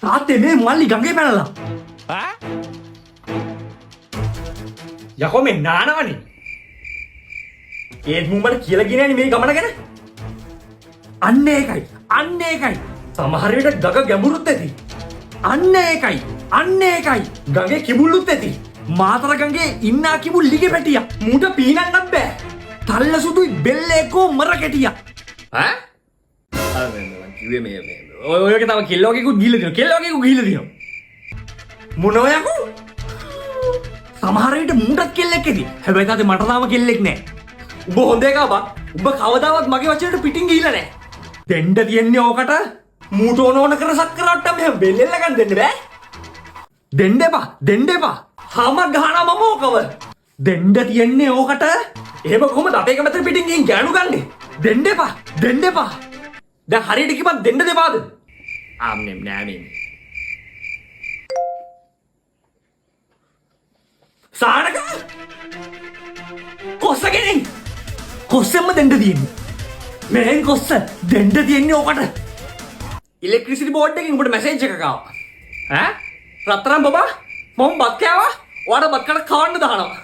තාත්තේ මේ මල්ලි ගඟේ පැනලා. යකෝ මේ නානවනේ. ඒත් මුඹට කියලා ගිනේනේ මේ ගමන ගැන. අන්න ඒකයි. සමහර විට ගඟ ගැඹුරුත් ඇති. අන්න ඒකයි. ගඟේ කිඹුල්ලුත් ඇති. මාතර ගඟේ ඉන්නා කිඹුල් ලිගේ පැටියා. මුට පීනන්නත් බෑ. තල්ල සුදුයි බෙල්ලේකෝ මර කෙටියා. කිව්වේ මේ ඔයක තව කෙල්ලෝකෙකුත් ගිහිල්ලා තියෙනවා. මොනව යකෝ? සමහර විට මුටත් කෙල්ලෙක් ඇති. හැබැයි තාත්තේ මට තාම කෙල්ලෙක් නෑ. උඹ හොඳ එකක් බා. උඹ කවදාවත් මගේ වචනට පිටින් ගිහිල්ලා නෑ. දෙන්න තියන්නේ ඕකට මූට ඕන කර සක්කරට්ටම් මෙහෙම බෙල්ලෙල්ල ගන්න දෙන්න බෑ. දෙන්න එපා. හම ගහනවා මම ඕකව. දෙන්න තියන්නේ ඕකට. එහෙම කොහොමද අපේ කමතර පිටින් ගිහින් ගෑනු ගන්නේ? දෙන්න එපා. දැන් හරියට කිව්වත් දෙන්න දෙපාද? ආම්නේ නෑ මේ. සානක කොස්සෙන්ම දෙන්න තියෙන්නේ. මෙහෙන් කොස්ස දෙන්න තියෙන්නේ ඕකට. ඉලෙක්ට්‍රිසිටි බෝඩ් එකකින් උඹට මැසේජ් එකක් ආවා. රත්තරන් බබා මම බත් කෑවා. ඔයාට බත් කඩ කවන්න දානවා.